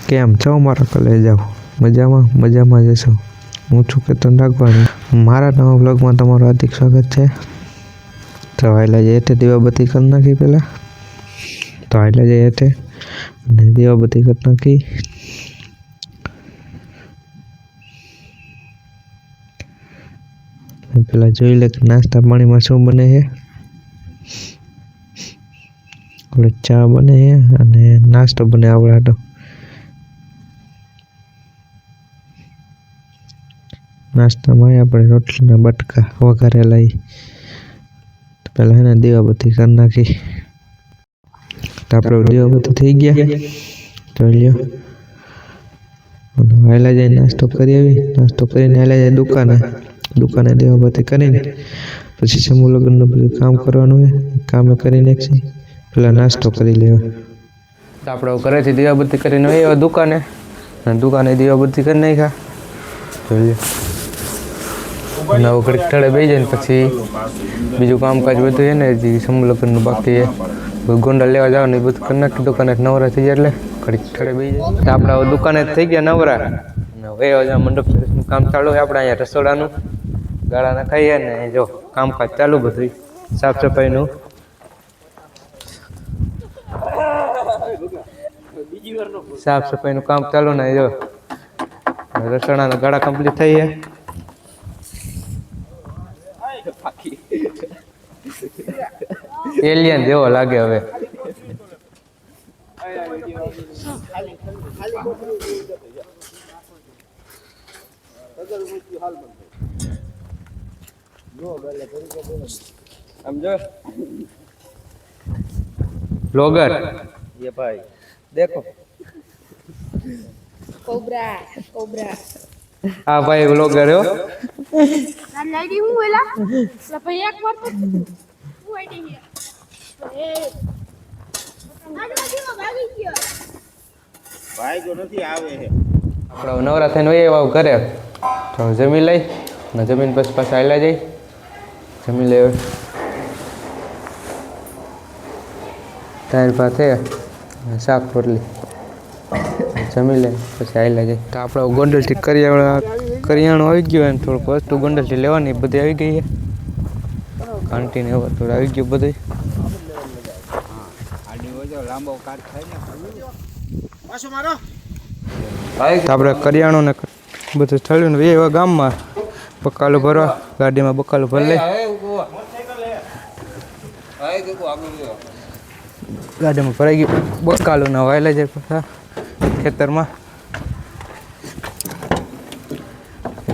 કેમ છો મારા કલેજાઓ? મજામાં જશો? હું છું કેતન રાખવાની. મારા નવા બ્લોગમાં તમારું હાર્દિક સ્વાગત છે. તો આયલા જઈએ તે દીવાબત્તી કરી નાખી પહેલાં. તો આયલા જઈએ તે અને દીવાબત્તી કરી નાખી. પેલા જોઈ લે કે નાસ્તા પાણીમાં શું બને છે. આપણે ચા બને છે અને નાસ્તો બને આપણે તો. નાસ્તામાં આપણે રોટલીના બટકા વઘારેલા. પહેલાં એને દીવાબત્તી કરી નાખી. તો આપણે દીવાબત્તી થઈ ગયા જોઈ લ્યો. અને વહેલા જઈને નાસ્તો કરી આવી. નાસ્તો કરીને વહેલા જાય દુકાને દીવાબત્તી કરીને પછી સમૂહ લગ્નનું બધું કામ કરવાનું હોય. કામે કરી નાખી. પેલા નાસ્તો કરી લેવા. તો આપણે ઘરેથી દીવાબત્તી કરીને આવ્યા દુકાને અને દુકાને દીવાબત્તી કરી નાખ્યા જોઈ લો. અને હવે ઘડીક ઠળે બેસી જાય ને પછી બીજું કામકાજ બધું છે ને જે સમૂહ લગ્નનું બાકી છે ગોંડલ લેવા જવાનું એ બધું કરી નાખી. દુકાને નવરા થઈ જાય એટલે ઘડીક ઠળે બેસી જાય. તો આપણે હવે દુકાને થઈ ગયા નવરા. હવે મંડપ કામ ચાલુ છે આપણે અહીંયા રસોડાનું. ગાળા નખાઈએ ને જો કામકાજ ચાલુ બધું સાફ સફાઈનું. સાફ સફાઈનું કામ ચાલુ ને જો રસોડાના ગાળા કમ્પ્લીટ થઈ છે. એલિયન જેવો લાગે હવે. ब्लॉगर ये भाई देखो कोबरा हाँ भाई ब्लॉगर हो. लाइडी हूं वेला भाई एक बार तो हूं आईडी है ए આજુબાજુમાં ભાગી ગયો भाई जो નથી આવે હે. આપણે નવરા થઈને હોય એવા ઘરે તો જમી લઈ ને જમીન પછી પાછા આયલા જાય. જમી લે ટાઈમ પાસે શાક રોટલી જમી લે પછી આયલા જાય. તો આપણે ગોંડલથી કરિયાણું આવી ગયું ને થોડુંક વસ્તુ ગોંડલથી લેવાની બધી આવી ગઈ છે. કાંટીને એવું થોડું આવી ગયું બધું. લાંબો કાટ થાય ને પાછો મારો. આપણે કરિયાણું ને બધું થયું ને એવા ગામમાં બકાલું ભરવા ગાડીમાં બકાલું ભરી લઈ ગાડીમાં ભરાઈ ગયું બકાલું ના વાયલા જાય પાછા ખેતરમાં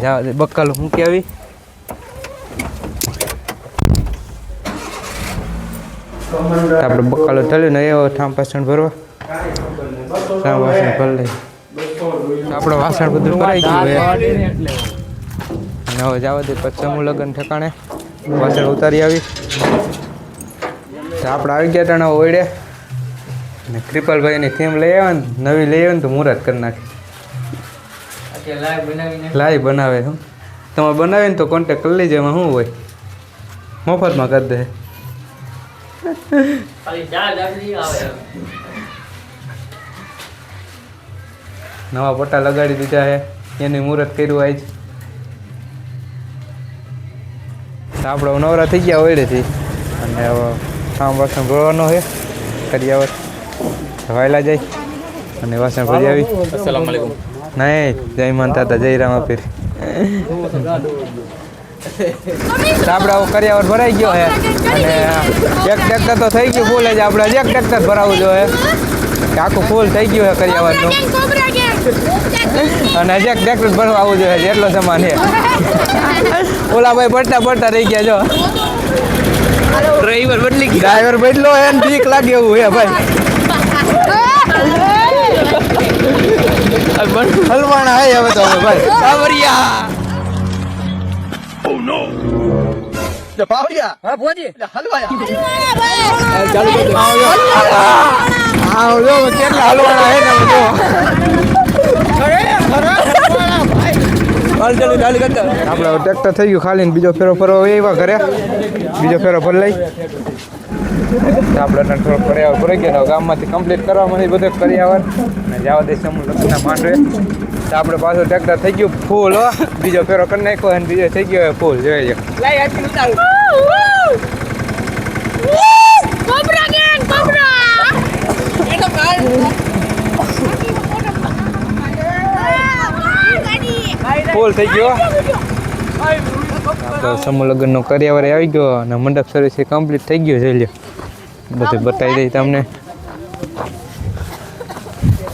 જવા દે. બકાલું મૂકી આવી. આપણે બકાલું થયું ને એવો ઠામ પાછળ ભરવા ઠામ વાસણ ભરી લઈ. આપણે વાસણ બધું ભરાઈ ગયું અને હવે જવા દે પછી સમૂહ લગ્ન ઠેકાણે વાસણ ઉતારી આવી. આપણે આવી ગયા ટાણા ઓળે ને કૃપાલભાઈની થીમ લઈ આવે ને નવી લઈ આવે ને તો મુહૂર્ત કરી નાખી. લાઈવ બનાવે હું તમારે બનાવે ને તો કોન્ટેક કરી લેજો. એમાં શું હોય મફતમાં કરી દે. નવા પટ્ટા લગાડી દીધા છે એની મુહૂર્ત કર્યું આજ. આપણે નવરા થઈ ગયા ઓળેથી અને હવે કામ વાસણ ભરવાનો છે. કરિયાવર વાયલા જાય અને વાસણ ભરી આવી. અસલામ વાલેકુમ. નહીં જય માનતા હતા જય રામ આપીર. આપણે આવો કરિયાવર ભરાઈ ગયો છે અને એક ટ્રેક્ટર તો થઈ ગયું ફૂલ જ. આપણે એક ટ્રેક્ટર ભરાવવું જોઈએ કે આખું ફૂલ થઈ ગયું છે કરિયાવરનું અને હજી એક ટ્રેક્ટર ભરવા આવવું જોઈએ જેટલો સમાન છે. ઓલા ભાઈ પડતા રહી ગયા જો. ડ્રાઈવર બદલો એને બીક લાગે એવું હે ભાઈ. હલવાણા હે હવે તો ભાઈ કાવરિયા. પાવડિયા હા ભોજી હલવાયા ચાલુ જો કેટલા હલવાણા હે ને જો. આપણે ટ્રેક્ટર થઈ ગયું ખાલી ને બીજો ફેરો ફરવા એવા ઘરે બીજો ફેરો ફરી લઈ. આપણે થોડો કર્યાવર પૂરી ગયો ગામમાંથી કમ્પ્લીટ કરવા મળી બધું કર્યાવર અને જવા દે સમૂહ લગ્નના માંડવે તો આપણે પાછું ટ્રેક્ટર થઈ ગયું ફૂલ હો બીજો ફેરો કરી નાખ્યો અને બીજો થઈ ગયો ફૂલ જોઈ લો કોબરા ગેંગ કોબરા એ તો ફૂલ થઈ ગયો તો સમૂહ લગ્નનો કર્યાવર આવી ગયો અને મંડપ સર્વિસ કમ્પ્લીટ થઈ ગયો જોઈ લો બધું બતાવી દઈ તમને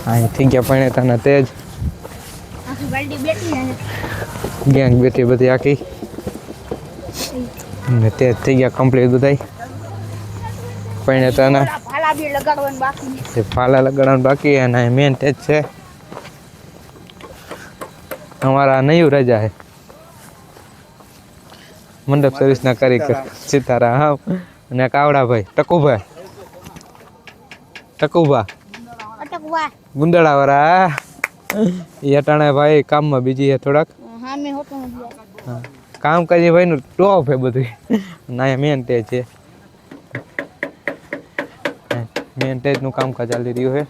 અહીં થઈ ગયા પરણેતાના તેજ ગેંગ બેઠી બધી આખી ને તેજ થઈ ગયા કમ્પ્લીટ બધા પરણેતાના ફાલા લગાડવાનું બાકી અને મેન તેજ છે અમારા નયું રાજા હે મંડપ સર્વિસના કારીગર સિતારા હા અને કાવડાભાઈ ટકુભા ગુંદડાવાળા એ અટાણે ભાઈ કામમાં બીજી હે થોડાક કામ કાજી ભાઈ નું ટોપ હે બધું ના મેન તેજ છે મેન તેજ નું કામકાજ ચાલી રહ્યું છે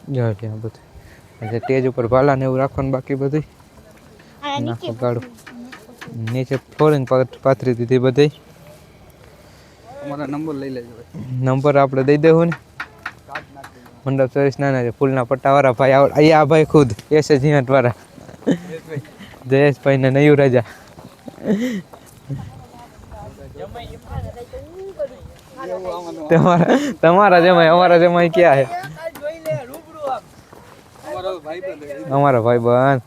જો ત્યાં બધું સ્ટેજ ઉપર ભાલા ને એવું રાખવાનું બાકી બધું નાખો ગાડું નીચે ફ્લોરિંગ પાથરી દીધી બધી અમારા નંબર લઈ લેજો નંબર આપણે દઈ દેવું ને મંડપ સર્વિસ ના ફૂલના પટ્ટાવાળા ભાઈ અહીંયા ભાઈ ખુદ એસે જીવંત વાળા જયેશભાઈ ને નયું રાજા તમારા જમાઈ અમારા જમાઈ ક્યાં હે અમારા ભાઈ બહેન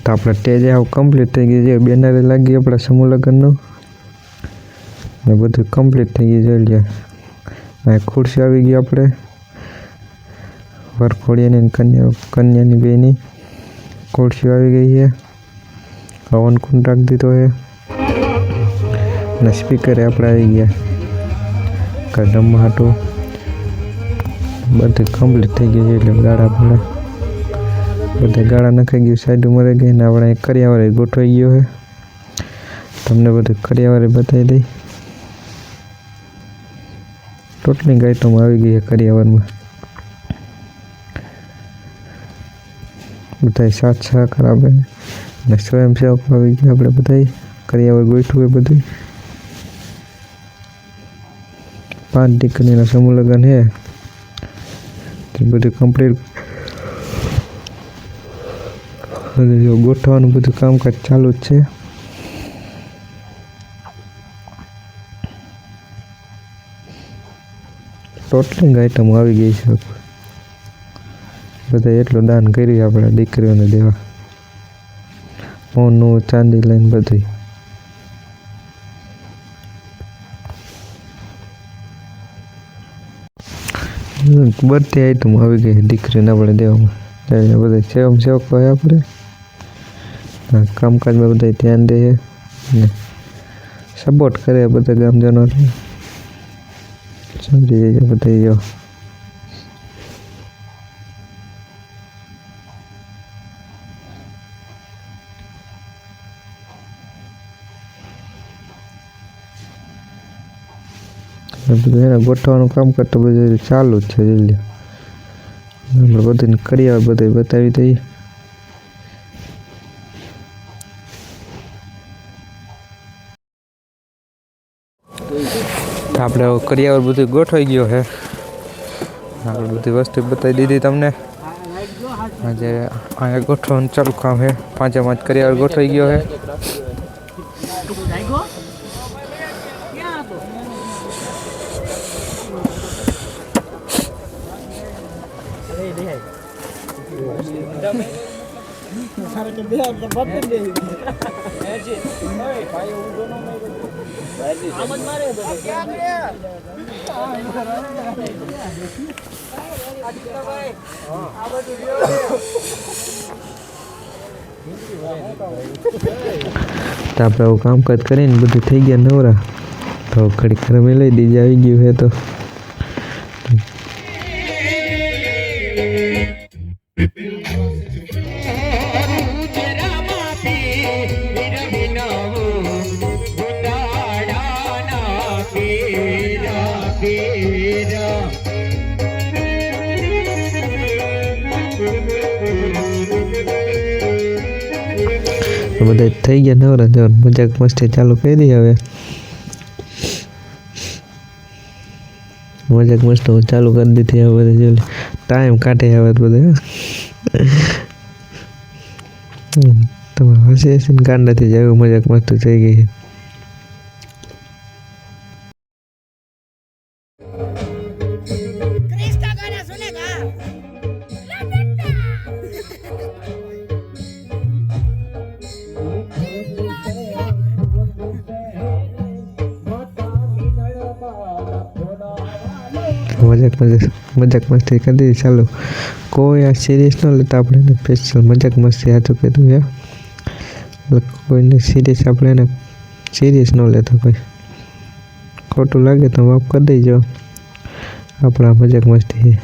તો આપણે સ્ટેજ આવું કમ્પ્લીટ થઈ ગયું છે બેનરે લાગી આપણા સમૂહ લગ્નનું ને બધું કમ્પ્લીટ થઈ ગયું જોઈ લે અહીં ખુરશી આવી ગઈ આપણે વરઘોડિયાની કન્યાની બેની ખુરશી આવી ગઈ છે હવન કુંડ રાખી દીધો છે અને સ્પીકરે આપણે આવી ગયા કદમ હાટું બધું કમ્પ્લીટ થઈ ગયું છે એટલે ગાળા ભાડા બધા ગાળા નખાઈ ગયું સાઈડ મરે ગઈ ને આપણે કર્યાવરે ગોઠવાઈ ગયો છે તમને બધું કર્યાવરે બતાવી દઈ ટોટલી આઈટમ આવી ગઈ છે કર્યાવરમાં બધા સાથ સહકાર આપે ને સ્વયંસેવક આવી ગયા આપણે બધા કર્યાવર ગોઠવું એ બધું 5 દીકરીના સમૂહ લગ્ન છે તે બધું કમ્પ્લીટ જો ગોઠવવાનું બધું કામકાજ ચાલુ જ છે ટોટલી આઈટમ આવી ગઈ છે બધા એટલું દાન કર્યું આપણે દીકરીઓને દેવા સોનું ચાંદી લઈને બધું બધી આઈટમ આવી ગઈ દીકરીને આપણે દેવામાં બધા સેવક હોય આપણે કામકાજમાં બધા ધ્યાન દે ને સપોર્ટ કરે બધા ગામજનો સમજી જાય બધા જો બધું એને ગોઠવાનું કામ કરતો બધું ચાલુ જ છે જલ્દી આપણે બધું કરી આવે બધું બતાવી દઈએ આપણે કરિયાવર બધું ગોઠવાઈ ગયો છે આપણે બધી વસ્તુ બતાવી દીધી તમને આજે અહીંયા ગોઠવવાનું ચાલુ કામ છે 5 કરિયાવર ગોઠવાઈ ગયો છે તો આપણે આવું કામકાજ કરીને બધું થઈ ગયા નવરા તો ઘડી ઘરે લઈ દીધી આવી ગયું છે તો બધા થઈ ગયા નવરા જવાનું મજાક મસ્તી ચાલુ કરી હવે મજાક મસ્તી ચાલુ કરી દીધી હવે બધા જો ટાઈમ કાઢે હવે બધા તમે હસી હસીને કાંડાથી જ મજાક મસ્તી થઈ ગઈ મજાક મસ્તી કરી દીધી ચાલો કોઈ આ સિરિયસ ન લેતા આપણે એને સ્પેશિયલ મજાક મસ્તી હાથું કીધું યા કોઈને સિરિયસ આપણે એને સિરિયસ ન લેતા કોઈ ખોટું લાગે તો માફ કરી દેજો આપણા મજાક મસ્તી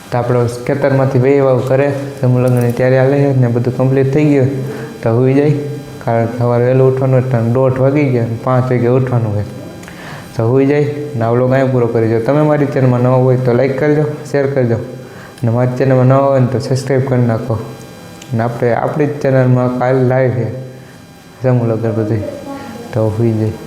તો આપણે ખેતરમાંથી વેવાવ કરે સમૂહ લગ્નની તૈયારી હાલે છે ને બધું કમ્પ્લીટ થઈ ગયું તો હોઈ જાય કારણ કે સવારે વહેલું ઉઠવાનું એટલે 1:30 વાગી ગયા 5 વાગે ઉઠવાનું હોય તો હોઈ જાય ને આ વ્લોગ અહીં પૂરો કરી દો તમે મારી ચેનલમાં નવા હોય તો લાઈક કરજો શેર કરજો અને મારી ચેનલમાં નવા હોય ને તો સબસ્ક્રાઈબ કરી નાખો અને આપણે આપણી જ ચેનલમાં કાલ લાઈવ છે સમૂહ લગ્ન બધું તો હોઈ જાય